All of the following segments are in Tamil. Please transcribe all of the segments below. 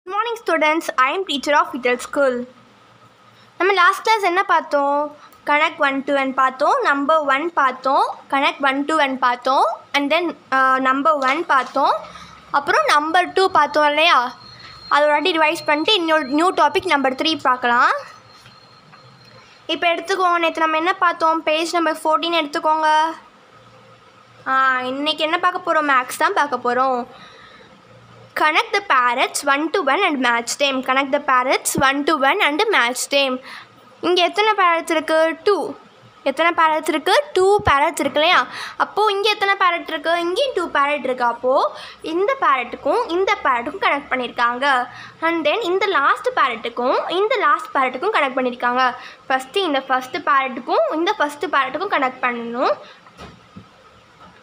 Good morning students, I am teacher of Vital School. நம்ம லாஸ்ட் கிளாஸ் என்ன பார்த்தோம்? கனெக்ட் 1 to n பார்த்தோம், நம்பர் 1 பார்த்தோம், கனெக்ட் 1 to n பார்த்தோம், அண்ட் தென் நம்பர் 1 பார்த்தோம், அப்புறம் நம்பர் 2 பார்த்தோம் இல்லையா? அது ஒரு ரிவைஸ் பண்ணிட்டு இன்னொரு நியூ டாபிக் நம்பர் 3 பார்க்கலாம். இப்போ எடுத்துக்கோங்க, நேற்று நம்ம என்ன பார்த்தோம்? பேஜ் நம்பர் 14 எடுத்துக்கோங்க. இன்றைக்கி என்ன பார்க்க போகிறோம்? மேக்ஸ் தான் பார்க்க போகிறோம். Connect the parrots 1 to 1 and match them. Connect the parrots 1 to 1 and match them. இங்கே எத்தனை parrots இருக்குது? 2. எத்தனை parrots இருக்குது? 2 parrots இருக்கு இல்லையா? அப்போது இங்கே எத்தனை parrot இருக்குது? இங்கேயும் 2 parrot இருக்குது. அப்போது இந்த parrotக்கும் இந்த parrotக்கும் கனெக்ட் பண்ணியிருக்காங்க. அண்ட் தென் இந்த லாஸ்ட் parrotக்கும் இந்த லாஸ்ட் parrotக்கும் கனெக்ட் பண்ணியிருக்காங்க. ஃபஸ்ட்டு இந்த ஃபஸ்ட்டு parrotக்கும் இந்த ஃபஸ்ட்டு parrotக்கும் கனெக்ட் பண்ணணும்.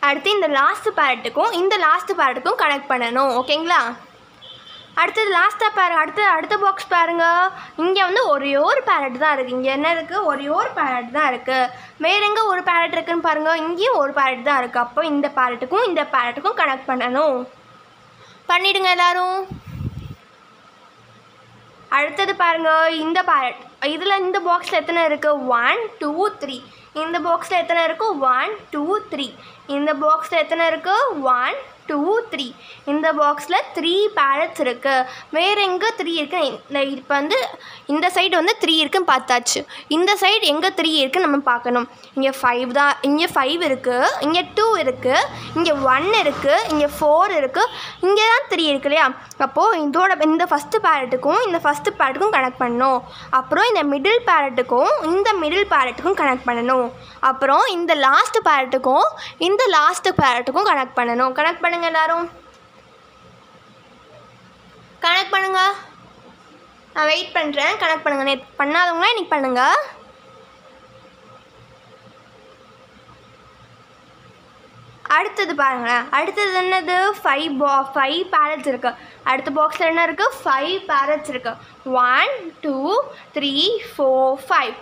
அடுத்து இந்த லாஸ்ட் பேரட்டுக்கும் இந்த லாஸ்ட் பேரட்டுக்கும் கனெக்ட் பண்ணணும். ஓகேங்களா? அடுத்தது லாஸ்ட்டாக பாருங்க. அடுத்த பாக்ஸ் பாருங்கள். இங்கே வந்து ஒரே ஒரு பேரட் தான் இருக்குது. இங்கே என்ன இருக்குது? ஒரே ஒரு பேரட் தான் இருக்குது. வேறு எங்கே ஒரு பேரட் இருக்குதுன்னு பாருங்கள். இங்கேயும் ஒரு பேரட் தான் இருக்குது. அப்போ இந்த பேரட்டுக்கும் இந்த பேரட்டுக்கும் கனெக்ட் பண்ணணும். பண்ணிவிடுங்க எல்லோரும். அடுத்தது பாருங்கள், இந்த பேரட். இதில் இந்த பாக்ஸில் எத்தனை இருக்குது? 1 2 3. இந்த பாக்ஸில் எத்தனை இருக்குது? 1 2 3. இந்த பாக்ஸில் எத்தனை இருக்குது? 1 2 3. இந்த பாக்ஸில் 3 பேரட்ஸ் இருக்குது. வேறு எங்கே 3 இருக்குது? இப்போ வந்து இந்த சைடு வந்து 3 இருக்குன்னு பார்த்தாச்சு. இந்த சைடு எங்கே 3 இருக்குன்னு நம்ம பார்க்கணும். இங்கே 5 தான். இங்கே 5 இருக்குது, இங்கே 2 இருக்குது, இங்கே 1 இருக்குது, இங்கே 4 இருக்குது, இங்கே தான் 3 இருக்கு இல்லையா? அப்போது இந்த ஃபஸ்ட்டு பேரட்டுக்கும் இந்த ஃபஸ்ட்டு பேரட்டுக்கும் கனெக்ட் பண்ணணும். அப்புறம் இந்த மிடில் பேரட்டுக்கும் இந்த மிடில் பேரட்டுக்கும் கனெக்ட் பண்ணணும். அப்புறம் இந்த லாஸ்ட் பேரட்டுக்கும் இந்த லாஸ்ட் பேரட்டுக்கும் கனெக்ட் பண்ணணும். கனெக்ட் பண்ணுங்கள் எல்லாரும். கனெக்ட் பண்ணுங்கள். நான் வெயிட் பண்ணுறேன். கனெக்ட் பண்ணுங்கள். நேற்று பண்ணாதவங்களா இன்றைக்கி பண்ணுங்கள். அடுத்தது பாருங்களேன். அடுத்தது என்னது? 5 பேரட்ஸ் இருக்குது. அடுத்த பாக்ஸில் என்ன இருக்குது? 5 பேரட்ஸ் இருக்குது. 1 2 3 4 5.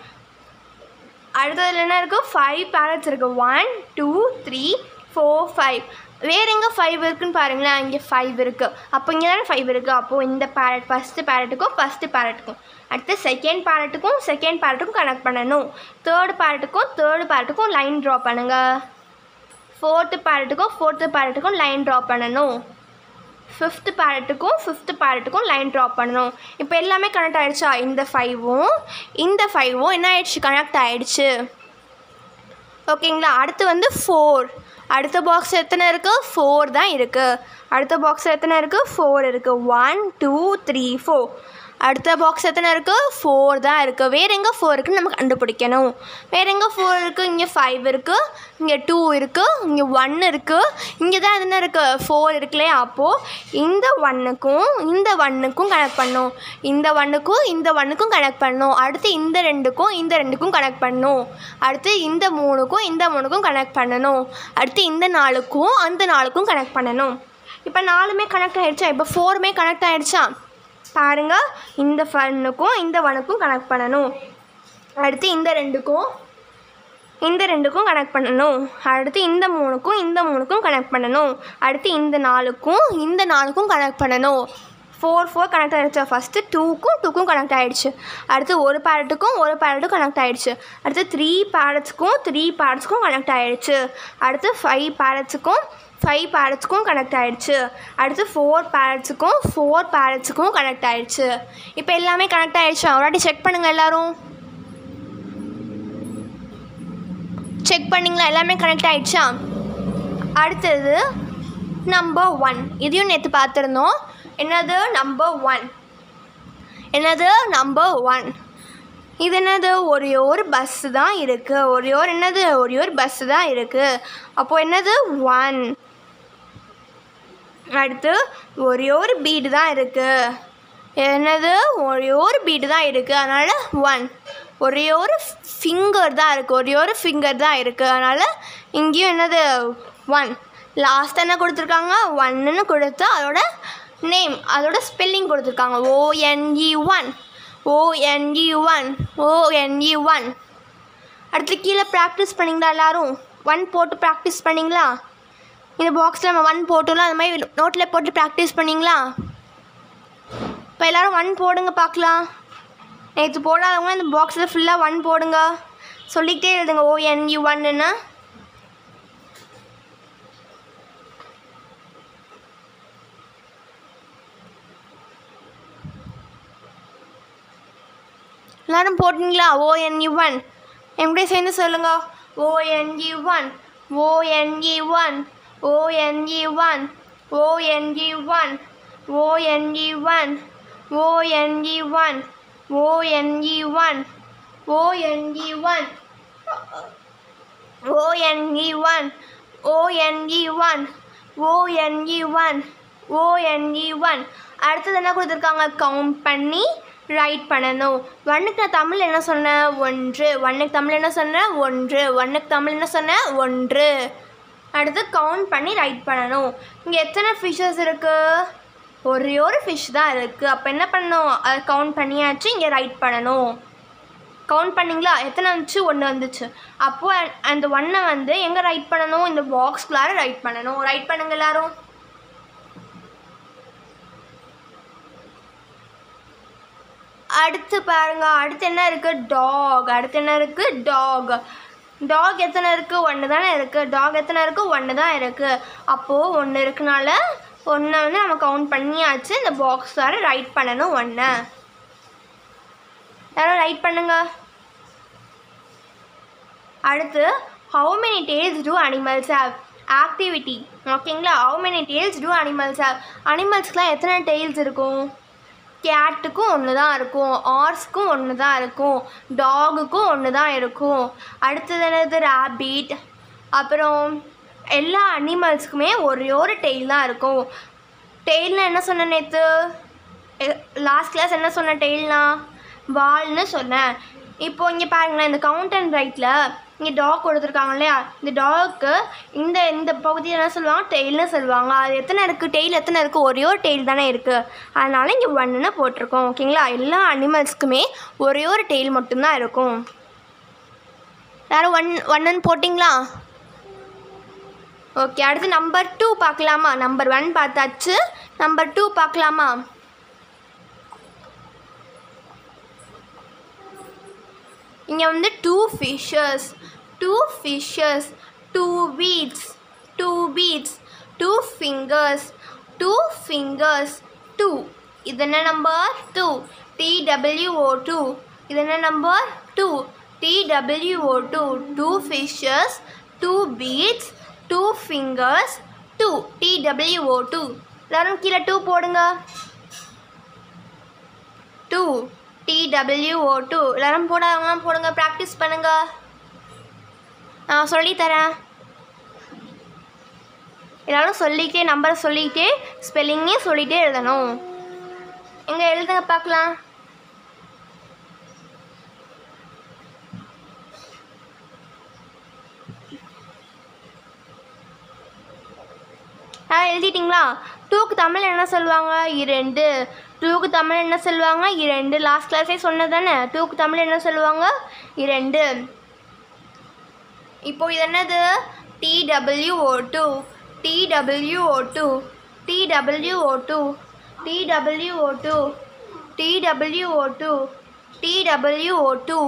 அடுத்ததில் என்ன இருக்குது? 5 பேரட்ஸ் இருக்குது. 1 2 3 4 5. வேறு எங்கே 5 இருக்குதுன்னு பாருங்களேன். இங்கே 5 இருக்குது. அப்போ இங்கே தானே 5 இருக்குது. அப்போது இந்த பேரட் ஃபஸ்ட்டு பேரட்டுக்கும் அடுத்து செகண்ட் பேரட்டுக்கும் கனெக்ட் பண்ணணும். தேர்டு பேரட்டுக்கும் லைன் ட்ரா பண்ணுங்கள். ஃபோர்த்து பேரட்டுக்கும் லைன் ட்ரா பண்ணணும். ஃபிஃப்த்து பேரட்டுக்கும் லைன் ட்ரா பண்ணணும். இப்போ எல்லாமே கனெக்ட் ஆகிடுச்சா? இந்த 5ம் இந்த 5ம் என்ன ஆகிடுச்சு? கனெக்ட் ஆகிடுச்சு. ஓகேங்களா? அடுத்து வந்து 4. அடுத்த பாக்ஸ் எத்தனை இருக்குது? 4 தான் இருக்குது. அடுத்த பாக்ஸ் எத்தனை இருக்குது? 4 இருக்குது. 1 2 3 4. அடுத்த பாக்ஸ் எத்தனை இருக்குது? 4 தான் இருக்குது. வேறு எங்கே 4 இருக்குதுன்னு நம்ம கண்டுபிடிக்கணும். வேறு எங்கே 4 இருக்குது? இங்கே 5 இருக்குது, இங்கே 2 இருக்குது, இங்கே 1 இருக்குது, இங்கே தான் என்ன இருக்குது? 4 இருக்குல்லையா? அப்போது இந்த 1க்கும் இந்த 1க்கும் கனெக்ட் பண்ணணும். இந்த 1க்கும் கனெக்ட் பண்ணணும். அடுத்து இந்த 2க்கும் கனெக்ட் பண்ணணும். அடுத்து இந்த 3க்கும் கனெக்ட் பண்ணணும். அடுத்து இந்த 4க்கும் கனெக்ட் பண்ணணும். இப்போ 4மே கனெக்ட் ஆகிடுச்சா? இப்போ 4மே கனெக்ட் ஆகிடுச்சா? பாருங்கள், இந்த 1க்கும் இந்த 1க்கும் கனெக்ட் பண்ணணும். அடுத்து இந்த 2க்கும் கனெக்ட் பண்ணணும். அடுத்து இந்த 3க்கும் கனெக்ட் பண்ணணும். அடுத்து இந்த 4க்கும் கனெக்ட் பண்ணணும். 4 கனெக்ட் ஆகிடுச்சா? ஃபஸ்ட்டு 2க்கும் கனெக்ட் ஆகிடுச்சு. அடுத்து ஒரு பேரட்டுக்கும் கனெக்ட் ஆகிடுச்சு. அடுத்து 3 பேரட்ஸ்க்கும் கனெக்ட் ஆகிடுச்சு. அடுத்து 5 பேரட்ஸ்க்கும் கனெக்ட் ஆகிடுச்சு. அடுத்து 4 பேரட்ஸ்க்கும் கனெக்ட் ஆகிடுச்சு. இப்போ எல்லாமே கனெக்ட் ஆகிடுச்சா? ஒரு வாட்டி செக் பண்ணுங்கள் எல்லோரும். செக் பண்ணிங்களா? எல்லாமே கனெக்ட் ஆகிடுச்சா? அடுத்தது நம்பர் 1. இதையும் நேற்று பார்த்துருந்தோம். என்னது? நம்பர் 1. இது என்னது? ஒரே ஒரு பஸ்ஸு தான் இருக்குது. ஒரே ஒரு பஸ்ஸு தான் இருக்குது. அப்போது என்னது? 1. அடுத்து ஒரே ஒரு பீடு தான் இருக்குது. என்னது? ஒரே ஒரு பீடு தான் இருக்குது. அதனால் 1. ஒரே ஒரு ஃபிங்கர் தான் இருக்குது. அதனால் இங்கேயும் என்னது? 1. லாஸ்ட் என்ன கொடுத்துருக்காங்க? 1ன்னு கொடுத்து அதோட நேம், அதோட ஸ்பெல்லிங் கொடுத்துருக்காங்க. ONE1. அடுத்து கீழே ப்ராக்டிஸ் பண்ணிங்களா எல்லோரும்? 1 போட்டு ப்ராக்டிஸ் பண்ணிங்களா? இந்த பாக்ஸில் நம்ம 1 போட்டோம்ல, அது மாதிரி நோட்டில் போட்டு ப்ராக்டிஸ் பண்ணிங்களா? எல்லோரும் 1 போடுங்க பார்க்கலாம். நேற்று போடாதவங்க இந்த பாக்ஸில் ஃபுல்லாக 1 போடுங்க. சொல்லிக்கிட்டே எழுதுங்க ONU1ன்னு. எல்லாரும் போட்டிங்களா? ONU1 எப்படி சேர்ந்து சொல்லுங்க. ONU1 ONU1 ONU1 ONU1 ONU1 ONU1 ONU1 ONU1 ONU1 ONU1 ONU1 ONU1. அடுத்தது என்ன கொடுத்துருக்காங்க? கவுண்ட் பண்ணி ரைட் பண்ணணும். 1க்கு நான் தமிழ் என்ன சொன்னேன்? 1. 1க்கு தமிழ் என்ன சொன்னேன்? 1. 1க்கு தமிழ் என்ன சொன்னேன்? 1. அடுத்து கவுண்ட் பண்ணி ரைட் பண்ணணும். இங்கே எத்தனை ஃபிஷ்ஷஸ் இருக்குது? ஒரே ஒரு ஃபிஷ் தான் இருக்குது. அப்போ என்ன பண்ணணும்? அதை கவுண்ட் பண்ணியாச்சு, இங்கே ரைட் பண்ணணும். கவுண்ட் பண்ணிங்களா? எத்தனை வந்துச்சு? 1 வந்துச்சு. அப்போது அந்த 1 வந்து எங்கே ரைட் பண்ணணும்? இந்த பாக்ஸ்குள்ளார ரைட் பண்ணணும். ரைட் பண்ணுங்க எல்லோரும். அடுத்து பாருங்க, அடுத்து என்ன இருக்குது? டாக். அடுத்து என்ன இருக்குது? டாக். டாக் எத்தனை இருக்குது? 1 தானே இருக்குது. டாக் எத்தனை இருக்குது? 1 தான் இருக்குது. அப்போது 1 இருக்குனால 1 வந்து நம்ம கவுண்ட் பண்ணியாச்சு. இந்த பாக்ஸ் வர ரைட் பண்ணணும் 1. யாரும் ரைட் பண்ணுங்க. அடுத்து how many tails do animals have? Activity. ஓகேங்களா? How many tails do animals have? அனிமல்ஸ்க்குலாம் எத்தனை டெய்ல்ஸ் இருக்கும்? கேட்டுக்கும் 1 தான் இருக்கும், ஹார்ஸ்க்கும் 1 தான் இருக்கும், டாகுக்கும் 1 தான் இருக்கும். அடுத்தது என்னது? ராபிட். அப்புறம் எல்லா அனிமல்ஸ்க்குமே ஒரே ஒரு டெய்ல் தான் இருக்கும். டெய்ல்னால் என்ன சொன்னேன் நேற்று? லாஸ்ட் கிளாஸ் என்ன சொன்னேன்? டெய்ல்னா வால்னு சொன்னேன். இப்போது இங்கே பாருங்களேன், இந்த கவுண்ட் அண்ட் ரைட்டில் இங்கே டாக் கொடுத்துருக்காங்க இல்லையா? இந்த டாக்கு இந்த பகுதியை என்ன சொல்லுவாங்க? டெய்ல்னு சொல்லுவாங்க. அது எத்தனை இருக்குது? டெய்ல் எத்தனை இருக்குது? ஒரே ஒரு டெய்ல் தானே இருக்குது. அதனால் இங்கே 1ன்னு போட்டிருக்கோம். ஓகேங்களா? எல்லா அனிமல்ஸ்க்குமே ஒரே ஒரு டெய்ல் மட்டும்தான் இருக்கும். யாரும் 1ன்னு போட்டிங்களா? ஓகே. அடுத்து நம்பர் 2 பார்க்கலாமா? நம்பர் 1 பார்த்தாச்சு. நம்பர் 2 பார்க்கலாமா? இங்கே வந்து 2 fishes 2 fishes 2 beads 2 beads 2 fingers 2 fingers 2. இது என்ன நம்பர்? 2. TWO2. இது என்ன number? 2. TWO2. 2 fishes 2 beads 2 fingers 2. TWO2. எல்லாரும் கீழே 2 போடுங்க. 2 TWO2. எல்லாரும் போடாதவங்களாம் போடுங்க. ப்ராக்டிஸ் பண்ணுங்க. நான் சொல்லித்தரேன். எல்லோரும் சொல்லிக்கிட்டே நம்பரை சொல்லிக்கிட்டே ஸ்பெல்லிங்கையும் சொல்லிகிட்டே எழுதணும். எங்கே எழுதுங்க பார்க்கலாம். எழுதிட்டிங்களா? 2க்கு தமிழ் என்ன சொல்லுவாங்க? 2. 2க்கு தமிழ் என்ன சொல்லுவாங்க? 2. லாஸ்ட் கிளாஸே சொன்னது தானே? 2க்கு தமிழ் என்ன சொல்லுவாங்க? 2. இப்போது இது என்னது? TWO2 TWO2 TWO2 TWO2 TWO2 TWO2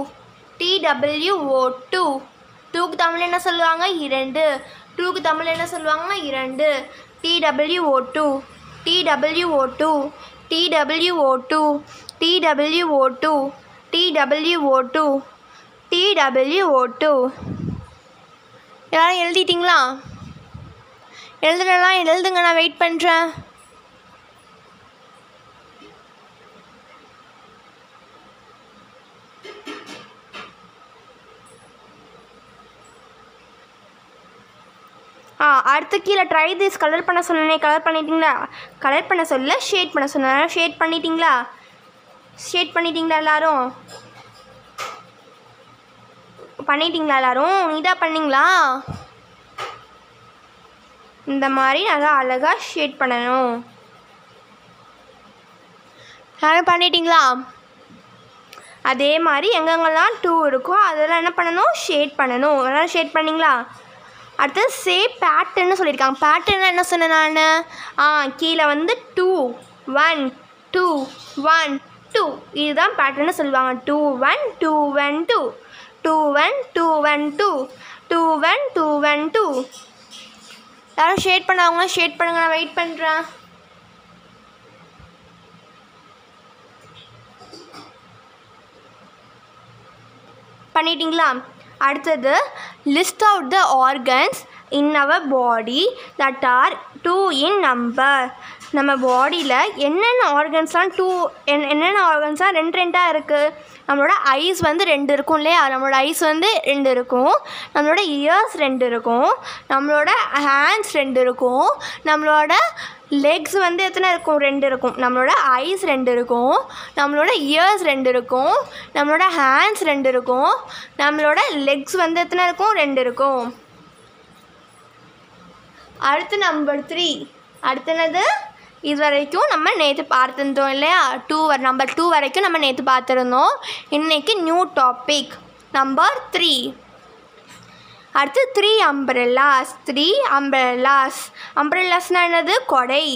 TWO2. 2க்கு தமிழ் என்ன சொல்லுவாங்க? 2. 2க்கு தமிழ் என்ன சொல்லுவாங்க? 2. TWO2 TWO2 TWO2 TWO2 TWO2 TWO2. யாரும் எழுதிட்டிங்களா? எழுதுனலாம் எழுதுங்க, நான் வெயிட் பண்ணுறேன். அடுத்து கீழே ட்ரை திஸ் கலர் பண்ண சொன்னேன். கலர் பண்ணிட்டீங்களா? கலர் பண்ண சொல்ல ஷேட் பண்ண சொன்னேன். ஷேட் பண்ணிட்டீங்களா? ஷேட் பண்ணிட்டீங்களா எல்லோரும்? பண்ணிட்டீங்களா எல்லோரும்? நீட்டாக பண்ணிங்களா? இந்த மாதிரி நல்லா அழகாக ஷேட் பண்ணணும். யாரும் பண்ணிட்டீங்களா? அதே மாதிரி எங்கெங்கெல்லாம் 2 இருக்கோ அதெல்லாம் என்ன பண்ணணும்? ஷேட் பண்ணணும். அதெல்லாம் ஷேட் பண்ணிங்களா? அடுத்து சே பேட்டர்ன்னு சொல்லியிருக்காங்க. பேட்டர்னா என்ன சொன்னேன் நான்? கீழே வந்து 2 1 2 1 2 இதுதான் பேட்டர்னு சொல்லுவாங்க. 2 1 2 1 2 2 1 2 1 2 2 1 2 1 2. யாரும் ஷேட் பண்ணாங்க, ஷேட் பண்ணுங்க, நான் வெயிட் பண்ணுறேன். பண்ணிட்டீங்களா? அடுத்தது list out the organs in our body that are 2 in number. நம்ம பாடியில் என்னென்ன ஆர்கன்ஸ்லாம் என்னென்ன ஆர்கன்ஸ்லாம் ரெண்டாக இருக்குது. நம்மளோட ஐஸ் வந்து 2 இருக்கும் இல்லையா, நம்மளோட ஐஸ் வந்து 2 இருக்கும், நம்மளோட இயர்ஸ் 2 இருக்கும், நம்மளோட ஹேண்ட்ஸ் 2 இருக்கும், நம்மளோட லெக்ஸ் வந்து எத்தனை இருக்கும்? 2 இருக்கும். நம்மளோட ஐஸ் 2 இருக்கும், நம்மளோட இயர்ஸ் 2 இருக்கும், நம்மளோட ஹேண்ட்ஸ் 2 இருக்கும், நம்மளோட லெக்ஸ் வந்து எத்தனை இருக்கும்? 2 இருக்கும். அடுத்து நம்பர் 3. அடுத்தது இது வரைக்கும் நம்ம நேற்று பார்த்துருந்தோம் இல்லையா, நம்பர் 2 வரைக்கும் நம்ம நேற்று பார்த்துருந்தோம். இன்றைக்கி நியூ டாபிக் நம்பர் 3. அடுத்து 3 அம்ப்ரெல்லாஸ். 3 அம்ப்ரெல்லாஸ். அம்ப்ரெல்லாஸ்னால் என்னது? கொடை.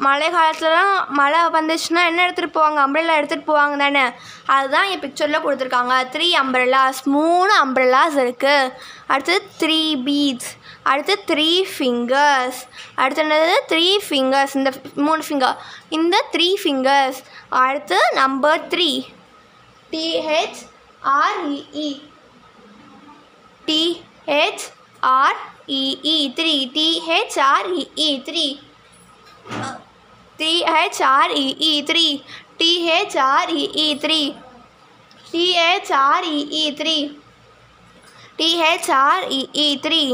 மழை காலத்துலலாம் மழை வந்துச்சுன்னா என்ன எடுத்துகிட்டு போவாங்க? அம்ப்ரெல்லா எடுத்துகிட்டு போவாங்க தானே, அதுதான் என் பிக்சரில் கொடுத்துருக்காங்க. 3 அம்ப்ரெல்லாஸ். 3 அம்ப்ரெல்லாஸ் இருக்குது. அடுத்து 3 பீட்ஸ். அடுத்து 3 ஃபிங்கர்ஸ். அடுத்து என்னது? 3 ஃபிங்கர்ஸ். இந்த 3 ஃபிங்கர், இந்த 3 ஃபிங்கர்ஸ். அடுத்து number 3 THREE. THREE 3. THREE 3. THREE 3. THREE 3. THREE 3. THREE 3.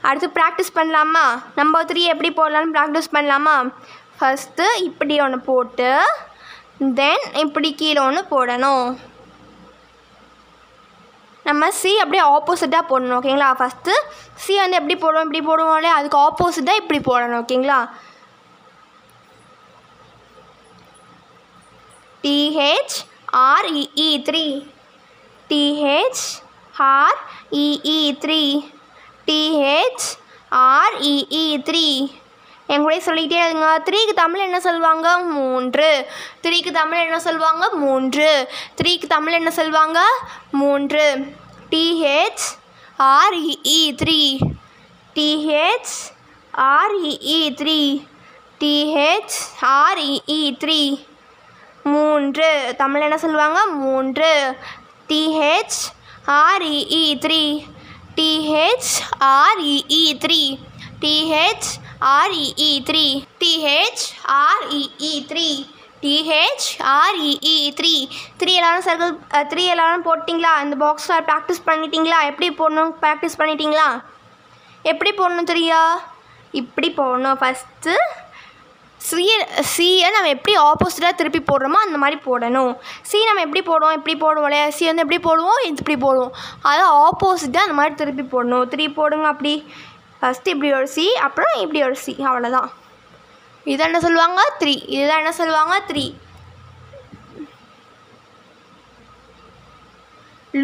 அடுத்து ப்ராக்டிஸ் பண்ணலாமா? நம்பர் 3 எப்படி போடலான்னு ப்ராக்டிஸ் பண்ணலாமா? ஃபஸ்ட்டு இப்படி ஒன்று போட்டு தென் இப்படி கீழே ஒன்று போடணும். நம்ம சி அப்படியே ஆப்போசிட்டாக போடணும். ஓகேங்களா? ஃபஸ்ட்டு சி வந்து எப்படி போடுவோம்? இப்படி போடுவோம் இல்லையா, அதுக்கு ஆப்போசிட்டாக இப்படி போடணும். ஓகேங்களா? THREE 3. THREE 3. THREE 3. என் கூட சொல்லிகிட்டே இருங்க. 3க்கு தமிழ் என்ன சொல்லுவாங்க? 3. 3க்கு தமிழ் என்ன சொல்லுவாங்க? 3. 3க்கு தமிழ் என்ன சொல்லுவாங்க? 3. THREE 3. THREE 3. THREE 3. 3 தமிழ் என்ன சொல்லுவாங்க? 3. THREE 3. THREE 3. THREE 3. THREE 3. THREE 3. 3 எல்லாரும் சர்க்கிள் 3 எல்லாரும் போட்டிங்களா? இந்த பாக்ஸில் ப்ராக்டிஸ் பண்ணிட்டீங்களா? எப்படி போடணும் ப்ராக்டிஸ் பண்ணிட்டீங்களா? எப்படி போடணும் தெரியா? இப்படி போடணும். ஃபஸ்ட்டு சியை நம்ம எப்படி ஆப்போசிட்டாக திருப்பி போடுறோமோ அந்த மாதிரி போடணும். சி நம்ம எப்படி போடுவோம்? இப்படி போடுவோம் இல்லையா? சி வந்து எப்படி போடுவோம்? இப்படி போடுவோம். அதை ஆப்போசிட்டாக அந்த மாதிரி திருப்பி போடணும். 3 போடுங்க. அப்படி ஃபஸ்ட்டு இப்படி ஒரு சி, அப்புறம் இப்படி ஒரு சி, அவ்வளோதான். இதை என்ன சொல்லுவாங்க? 3. இதுதான் என்ன சொல்லுவாங்க? 3.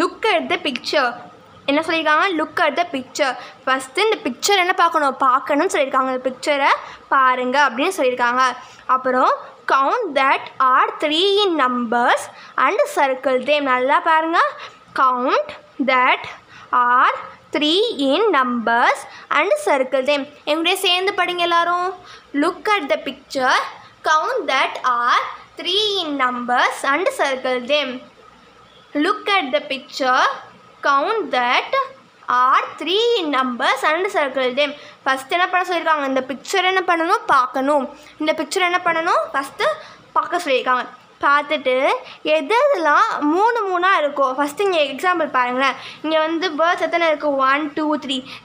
Look at the picture. என்ன சொல்லியிருக்காங்க? Look at the picture. First இந்த பிக்சர் என்ன பார்க்கணும்னு சொல்லியிருக்காங்க. இந்த பிக்சரை பாருங்கள் அப்படின்னு சொல்லியிருக்காங்க. அப்புறம் count that R 3 in numbers and circle them. நல்லா பாருங்கள். Count that R 3 in numbers and circle them. எங்களுடைய சேர்ந்து படிங்க எல்லாரும். Look at the picture, count that R 3 in numbers and circle them. Look at the picture, count that are 3 in numbers and circle them. First என்ன பண்ண சொல்லியிருக்காங்க? இந்த பிக்சர் என்ன பண்ணணும்? பார்க்கணும். இந்த பிக்சர் என்ன பண்ணணும்? ஃபஸ்ட்டு பார்க்க சொல்லியிருக்காங்க. பார்த்துட்டு எதெல்லாம் 3 இருக்கோ, ஃபஸ்ட்டு இங்கே எக்ஸாம்பிள் பாருங்களேன். இங்கே வந்து பேர்ட்ஸ் எத்தனை இருக்குது? 1 2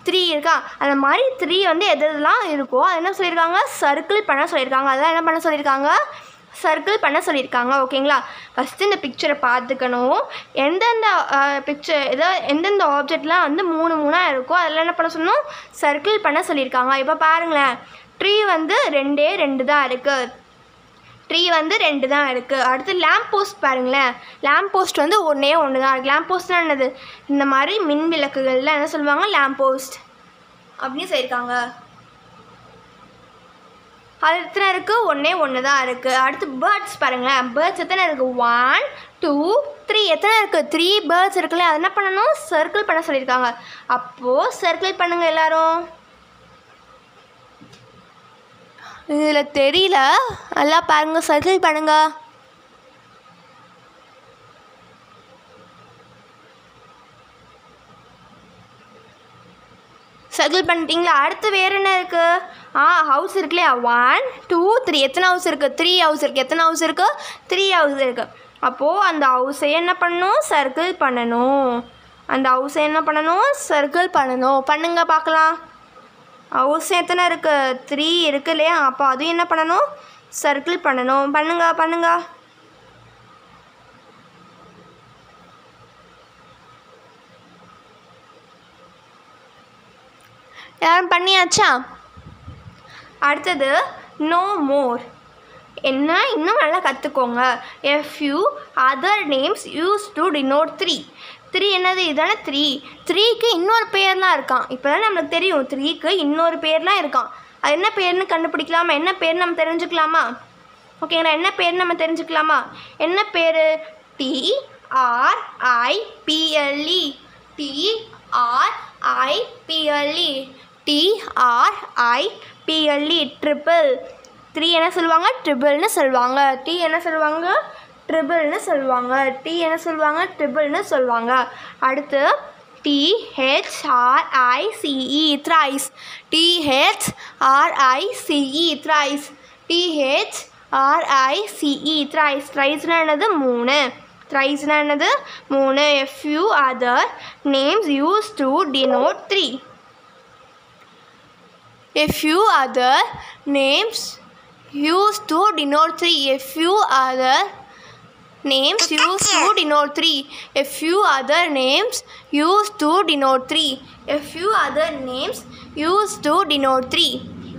3 இருக்கா? அந்த மாதிரி 3 வந்து எதெல்லாம் இருக்கோ அது என்ன சொல்லியிருக்காங்க? சர்க்கிள் பண்ண சொல்லியிருக்காங்க. அதெல்லாம் என்ன பண்ண சொல்லியிருக்காங்க? சர்க்கிள் பண்ண சொல்லியிருக்காங்க. ஓகேங்களா? ஃபஸ்ட்டு இந்த பிக்சரை பார்த்துக்கணும். எந்தெந்த பிக்சர் எந்தெந்த ஆப்ஜெக்ட்லாம் வந்து 3 இருக்கோ அதெல்லாம் என்ன பண்ண சொல்லணும்? சர்க்கிள் பண்ண சொல்லியிருக்காங்க. இப்போ பாருங்களேன், ட்ரீ வந்து 2 தான் இருக்குது. ட்ரீ வந்து 2 தான் இருக்குது. அடுத்து லேம்ப் போஸ்ட் பாருங்களேன். லேம்ப் போஸ்ட் வந்து ஒன்றே தான் இருக்குது. லேம்ப் போஸ்ட்னால் என்னது? இந்த மாதிரி மின் விளக்குகளில் என்ன சொல்லுவாங்க? லேம்ப் போஸ்ட் அப்படின்னு சொல்லியிருக்காங்க. அது எத்தனை இருக்குது? ஒன்று தான் இருக்குது. அடுத்து பேர்ட்ஸ் பாருங்களேன். பேர்ட்ஸ் எத்தனை இருக்குது? 1 2 3 எத்தனை இருக்குது? 3 பேர்ட்ஸ் இருக்குல்ல. அது என்ன பண்ணணும்? சர்க்கிள் பண்ண சொல்லியிருக்காங்க. அப்போது சர்க்கிள் பண்ணுங்கள் எல்லோரும். இதில் தெரியல, நல்லா பாருங்கள், சர்க்கிள் பண்ணுங்கள். சர்க்கிள் பண்ணிட்டீங்களா? அடுத்து வேறு என்ன இருக்குது? ஹவுஸ் இருக்கு இல்லையா? 1 2 3 எத்தனை ஹவுஸ் இருக்குது? 3 ஹவுஸ் இருக்குது. எத்தனை ஹவுஸ் இருக்குது? 3 ஹவுஸ் இருக்குது. அப்போது அந்த ஹவுஸை என்ன பண்ணணும்? சர்க்கிள் பண்ணணும். அந்த ஹவுஸை என்ன பண்ணணும்? சர்க்கிள் பண்ணணும். பண்ணுங்க பார்க்கலாம். ஹவுஸ் எத்தனை இருக்குது? 3 இருக்குது இல்லையா? அப்போ அதுவும் என்ன பண்ணணும்? சர்க்கிள் பண்ணணும். பண்ணுங்க. யாரும் பண்ணியாச்சா? அடுத்தது நோ மோர். என்ன? இன்னும் நல்லா கற்றுக்கோங்க. a few other names used to denote 3. 3 என்னது? இதானே 3. 3க்கு இன்னொரு பேர்லாம் இருக்கான். இப்போ தான் நம்மளுக்கு தெரியும் 3க்கு இன்னொரு பேர்லாம் இருக்கான். அது என்ன பேர்னு கண்டுபிடிக்கலாமா? என்ன பேர் நம்ம தெரிஞ்சுக்கலாமா? ஓகேங்களா? என்ன பேர் நம்ம தெரிஞ்சுக்கலாமா? என்ன பேர்? TRIPLE. TRIPLE triple. 3 என்ன சொல்லுவாங்க? ட்ரிபிள்னு சொல்லுவாங்க. T என்ன சொல்லுவாங்க? ட்ரிபிள்னு சொல்லுவாங்க. T என்ன சொல்லுவாங்க? ட்ரிபிள்னு சொல்லுவாங்க. அடுத்து THRICE thrice. THRICE thrice. THRICE thrice. thriceனா என்னது? 3. thriceனா என்னது? 3. a few other names used to denote 3. a few other names used to denote 3. a few other names used to denote 3. a few other names used to denote 3. a few other names used to denote 3.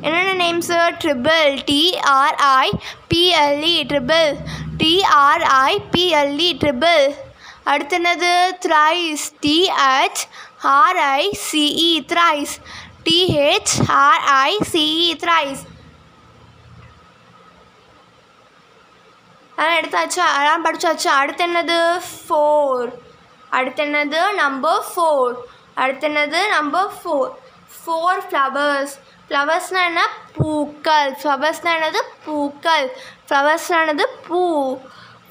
என்னென்ன names? Triple. TRIPLE triple. TRIPLE triple. அடுத்து என்னது? thrice. THRICE thrice. THRICE thrice. அதெல்லாம் எடுத்தாச்சா? அதெல்லாம் படித்தாச்சா? அடுத்து என்னது? 4. அடுத்து என்னது? நம்பர் 4. அடுத்து என்னது? நம்பர் 4. 4 flowers. ஃப்ளவர்ஸ்னால் என்ன? பூக்கள். ஃப்ளவர்ஸ்னால் என்னது? பூக்கள். ஃப்ளவர்ஸ்னால் என்னது? பூ.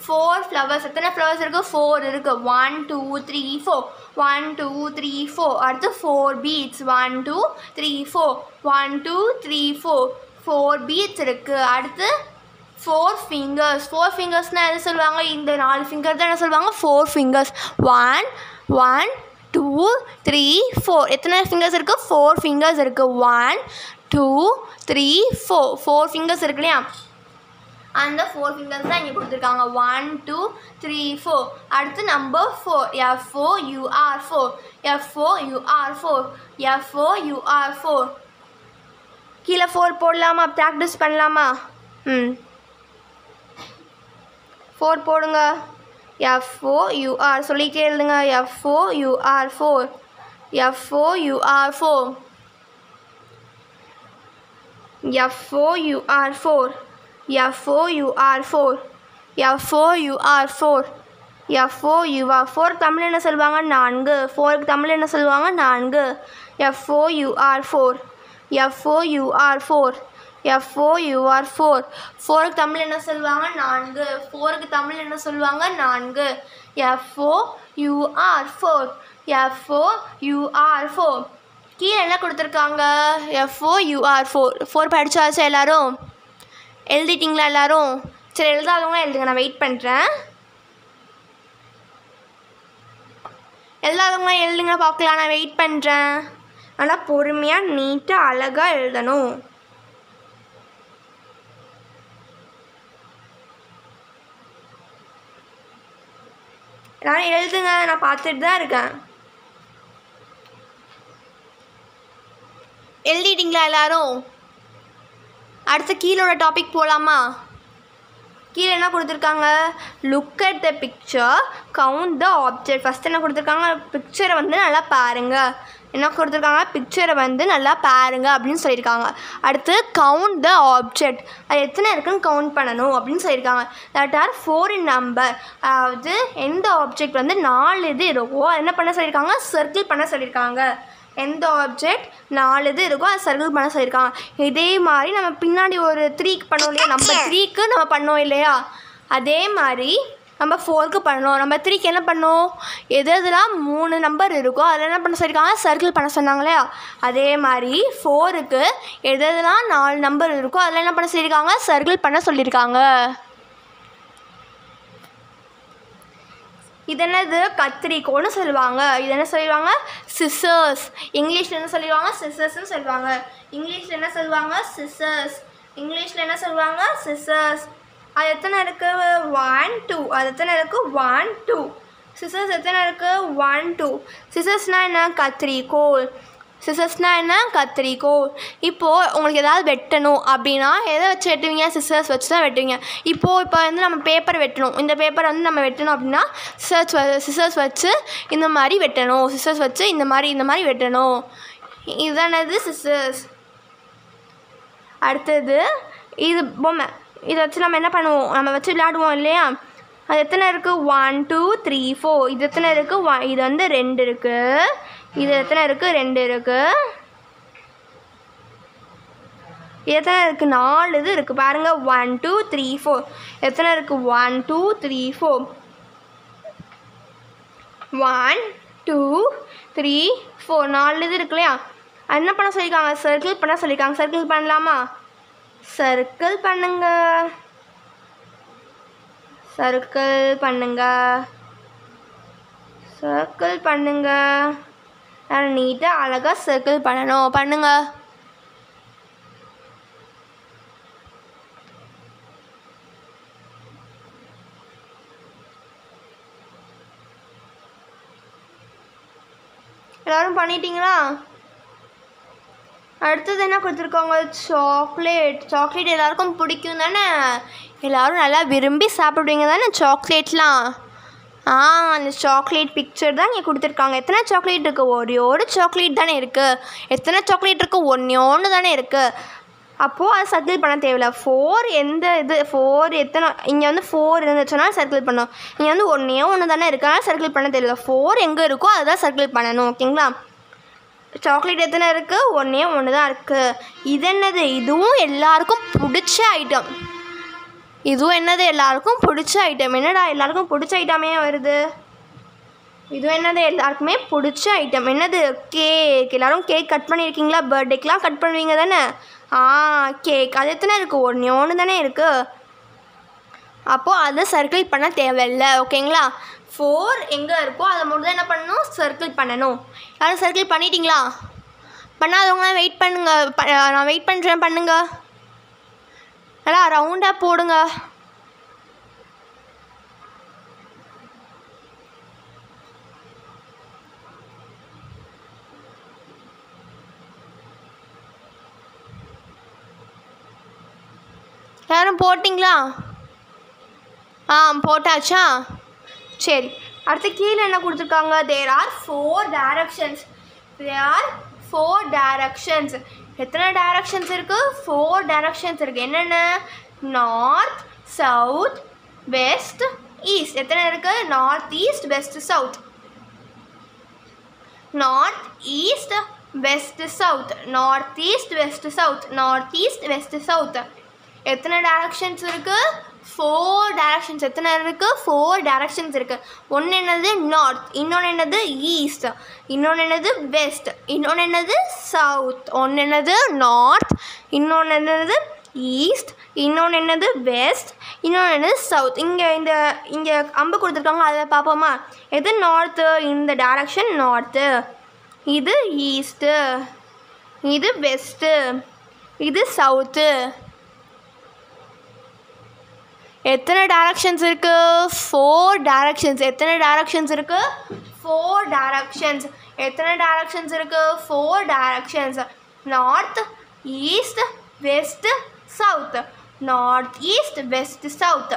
4 flowers. எத்தனை ஃப்ளவர்ஸ் இருக்குது? 4 இருக்குது. 1 2 3 4. 1 2 3 4. அடுத்து 4 beads. 1 2 3 4. 1 2 3 4. 4 beads இருக்குது. அடுத்து 4 fingers. 4 fingersனால் எது சொல்லுவாங்க? இந்த 4 ஃபிங்கர் தான் என்ன சொல்லுவாங்க? 4 fingers. 1 1 2 3 4. எத்தனை ஃபிங்கர்ஸ் இருக்குது? 4 ஃபிங்கர்ஸ் இருக்குது. 1 2 3 4. 4 ஃபிங்கர்ஸ் இருக்கு இல்லையா? அந்த 4 ஃபிங்கர்ஸ் தான் இங்கே கொடுத்துருக்காங்க. 1 2 3 4. அடுத்து நம்பர் 4. FOUR 4. கீழே 4 போடலாமா? ப்ராக்டிஸ் பண்ணலாமா? 4 போடுங்க. FOUR சொல்லிக்கிட்டே எழுதுங்க. FOUR 4. FOUR 4. FOUR 4. FOUR 4. FOUR 4. FOUR 4 Tamil என்ன சொல்லுவாங்க? 4. 4க்கு தமிழ் என்ன சொல்லுவாங்க? 4. FOUR 4. FOUR 4. FOUR 4. 4க்கு தமிழ் என்ன சொல்லுவாங்க? 4. 4க்கு தமிழ் என்ன சொல்லுவாங்க? 4. FOUR 4. FOUR 4. கீழே என்ன கொடுத்துருக்காங்க? FOUR 4. 4 படித்தாச்சா எல்லோரும்? எழுதிட்டிங்களா எல்லோரும்? சரி, எழுதாதவங்க எழுதுங்க, நான் வெயிட் பண்ணுறேன். எழுதாதவங்க எழுதுங்க பார்க்கலாம், நான் வெயிட் பண்ணுறேன். நல்லா பொறுமையாக நீட்டாக அழகாக எழுதணும். நான் எழுதுங்க, நான் பார்த்துட்டு தான் இருக்கேன். எழுதிட்டிங்களா எல்லோரும்? அடுத்து கீழோட டாபிக் போகலாமா? கீழே என்ன கொடுத்துருக்காங்க? Look at the picture, count the object. First என்ன கொடுத்துருக்காங்க? பிக்சரை வந்து நல்லா பாருங்கள். என்ன கொடுத்துருக்காங்க, பிக்சரை வந்து நல்லா பாருங்க அப்படின்னு சொல்லியிருக்காங்க. அடுத்து கவுண்ட் த ஆப்ஜெக்ட், அது எத்தனை இருக்குன்னு கவுண்ட் பண்ணணும் அப்படின்னு சொல்லியிருக்காங்க. That R 4 in number. அதாவது எந்த ஆப்ஜெக்ட் வந்து 4 இது இருக்கோ அது என்ன பண்ண சொல்லியிருக்காங்க, சர்க்கிள் பண்ண சொல்லியிருக்காங்க. எந்த ஆப்ஜெக்ட் 4 இது இருக்கோ அதை சர்க்கிள் பண்ண சொல்லியிருக்காங்க. இதே மாதிரி நம்ம பின்னாடி ஒரு 3க்கு பண்ணோம் இல்லையா, நம்பர் 3க்கு நம்ம பண்ணோம் இல்லையா, அதே மாதிரி நம்ம 4க்கு பண்ணோம். நம்பர் 3க்கு என்ன பண்ணோம், எதெல்லாம் 3 நம்பர் இருக்கோ அதில் என்ன பண்ண சொல்லியிருக்காங்க, சர்க்கிள் பண்ண சொன்னாங்க இல்லையா. அதே மாதிரி 4க்கு எதெல்லாம் 4 நம்பர் இருக்கோ அதில் என்ன பண்ண சொல்லியிருக்காங்க, சர்க்கிள் பண்ண சொல்லியிருக்காங்க. இது என்னது, கத்திரிக்கோன்னு சொல்லுவாங்க. இது என்ன சொல்லுவாங்க, சிசர்ஸ். இங்கிலீஷில் என்ன சொல்லுவாங்க, சிசர்ஸ்ன்னு சொல்லுவாங்க. இங்கிலீஷில் என்ன சொல்லுவாங்க, சிசர்ஸ். இங்கிலீஷில் என்ன சொல்லுவாங்க, சிசர்ஸ். அது எத்தனை இருக்குது, 1 2. அது எத்தனை இருக்குது, 1 2. சிசர்ஸ் எத்தனை இருக்குது, 1 2. சிசர்ஸ்னால் என்ன, கத்திரிக்கோல். சிசர்ஸ்னால் என்ன, கத்திரிக்கோல். இப்போது உங்களுக்கு ஏதாவது வெட்டணும் அப்படின்னா எதை வச்சு வெட்டுவீங்க, சிசர்ஸ் வச்சு தான் வெட்டுவீங்க. இப்போ வந்து நம்ம பேப்பர் வெட்டணும், இந்த பேப்பர் வந்து நம்ம வெட்டணும் அப்படின்னா சிசர்ஸ் வச்சு இந்த மாதிரி வெட்டணும். சிசர்ஸ் வச்சு இந்த மாதிரி வெட்டணும். இதுதானது சிசர்ஸ். அடுத்தது இது பொம்மை. இதை வச்சு நம்ம என்ன பண்ணுவோம், நம்ம வச்சு விளையாடுவோம் இல்லையா. அது எத்தனை இருக்குது, 1 2 3 4. இது எத்தனை இருக்குது, இது வந்து 2 இருக்குது. இது எத்தனை இருக்குது, 2 இருக்குது. இது எத்தனை இருக்குது, 4 இது இருக்குது. பாருங்கள், 1 2 3 4. எத்தனை இருக்குது, 1 2 3 4. 1 2 3 4. 4 இது இருக்கு இல்லையா. என்ன பண்ண சொல்லியிருக்காங்க, சர்க்கிள் பண்ண சொல்லியிருக்காங்க. சர்க்கிள் பண்ணலாமா, சர்க்கிள் பண்ணுங்க, சர்க்கிள் பண்ணுங்க, சர்க்கிள் பண்ணுங்க. நீட்டாக அழகாக சர்க்கிள் பண்ணணும், பண்ணுங்க. எல்லோரும் பண்ணிட்டீங்களா. அடுத்தது என்ன கொடுத்துருக்காங்க, சாக்லேட். சாக்லேட் எல்லாருக்கும் பிடிக்கும் தானே, எல்லோரும் நல்லா விரும்பி சாப்பிடுவீங்க தானே சாக்லேட்லாம். அந்த சாக்லேட் பிக்சர் தான் இங்கே கொடுத்துருக்காங்க. எத்தனை சாக்லேட் இருக்குது, ஒரு சாக்லேட் தானே இருக்குது. எத்தனை சாக்லேட் இருக்குது, ஒன்று தானே இருக்குது. அப்போது அது சர்க்கிள் பண்ண தேவையில்ல. 4 எந்த இது 4 எத்தனை, இங்கே வந்து 4 இருந்துச்சுன்னா சர்க்கிள் பண்ணணும். இங்கே வந்து ஒன்று தானே இருக்கா, சர்க்கிள் பண்ண தேவையில்ல. 4 எங்கே இருக்கோ அதுதான் சர்க்கிள் பண்ணணும். ஓகேங்களா. சாக்லேட் எத்தனை இருக்குது, ஒன்று தான் இருக்குது. இது என்னது, இதுவும் எல்லாருக்கும் பிடிச்ச ஐட்டம். இதுவும் என்னது, எல்லாருக்கும் பிடிச்ச ஐட்டம். என்னடா எல்லாருக்கும் பிடிச்ச ஐட்டமே வருது. இதுவும் என்னது, எல்லாருக்குமே பிடிச்ச ஐட்டம். என்னது, கேக். எல்லோரும் கேக் கட் பண்ணியிருக்கீங்களா, பர்த்டேக்கெலாம் கட் பண்ணுவீங்க தானே. கேக். அது எத்தனை இருக்குது, ஒன்று தானே இருக்குது. அப்போது அதை சர்க்கிள் பண்ண தேவையில்லை. ஓகேங்களா. 4 எங்கே இருக்கோ அதை மட்டும் தான் என்ன பண்ணணும், சர்க்கிள் பண்ணணும். யாரும் சர்க்கிள் பண்ணிட்டீங்களா, பண்ணாதவங்களாம் வெயிட் பண்ணுங்கள். நான் வெயிட் பண்ணுறேன், பண்ணுங்க. நல்லா ரவுண்டாக போடுங்க. யாரும் போட்டிங்களா, போட்டாச்சா, சரி. அடுத்து கீழே என்ன கொடுத்துருக்காங்க, there are 4 directions. there are 4 directions. எத்தனை டைரக்ஷன்ஸ் இருக்குது, 4 டைரக்ஷன்ஸ் இருக்குது. என்னென்ன, நார்த் சவுத் வெஸ்ட் ஈஸ்ட். எத்தனை இருக்குது, north east west south. North east west south, north east west south, north east west south. எத்தனை டைரக்ஷன்ஸ் இருக்குது, 4 டைரக்ஷன்ஸ். எத்தனை இருக்குது, 4 டைரக்ஷன்ஸ் இருக்குது. ஒன்று என்னது நார்த், இன்னொன்று என்னது ஈஸ்ட், இன்னொன்று என்னது வெஸ்ட், இன்னொன்று என்னது சவுத். ஒன்று என்னது நார்த், இன்னொன்று என்னது ஈஸ்ட், இன்னொன்று என்னது வெஸ்ட், இன்னொன்று என்னது சவுத். இங்கே அம்பு கொடுத்துருக்காங்க, அதை பார்ப்போமா. எது நார்த்து, இந்த டைரக்ஷன் நார்த்து. இது ஈஸ்ட்டு, இது வெஸ்ட்டு, இது சவுத்து. எத்தனை டைரக்ஷன்ஸ் இருக்குது, 4 டைரக்ஷன்ஸ். எத்தனை டைரக்ஷன்ஸ் இருக்குது, 4 டைரக்ஷன்ஸ். எத்தனை டைரக்ஷன்ஸ் இருக்குது, 4 directions. North east west south, north east west south.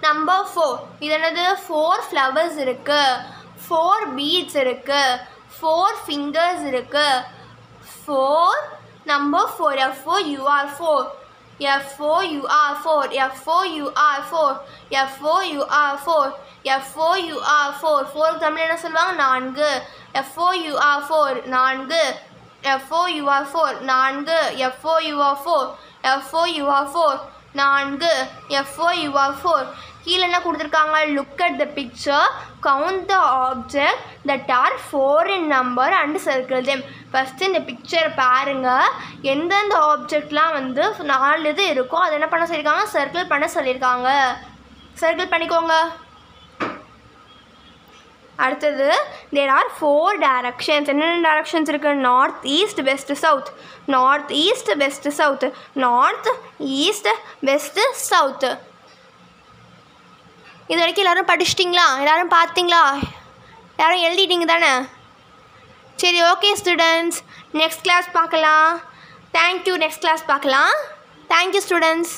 Number 4. இது என்னது, 4 ஃப்ளவர்ஸ் இருக்குது, 4 பீட்ஸ் இருக்குது, 4 ஃபிங்கர்ஸ் இருக்கு. 4 number 4 F4 F4 4 தமிழ் என்ன சொல்லுவாங்க 4 F4 4 கீழே என்ன கொடுத்துருக்காங்க look at the picture count the object that R 4 in number and circle them. First இந்த பிக்சரை பாருங்கள், எந்தெந்த ஆப்ஜெக்ட்லாம் வந்து 4 இது இருக்கோ அதை என்ன பண்ண சொல்லியிருக்காங்க சர்க்கிள் பண்ண சொல்லியிருக்காங்க. சர்க்கிள் பண்ணிக்கோங்க. அடுத்தது தேர் ஆர் 4 டைரக்ஷன்ஸ். என்னென்ன டைரக்ஷன்ஸ் இருக்குது north east west south. North east west south. North east west south. இது வரைக்கும் எல்லோரும் படிச்சிட்டிங்களா? எல்லோரும் பார்த்தீங்களா? எல்லோரும் எழுதிட்டீங்க தானே? சரி, ஓகே ஸ்டூடெண்ட்ஸ், நெக்ஸ்ட் கிளாஸ் பார்க்கலாம். தேங்க்யூ. நெக்ஸ்ட் கிளாஸ் பார்க்கலாம். Thank you students.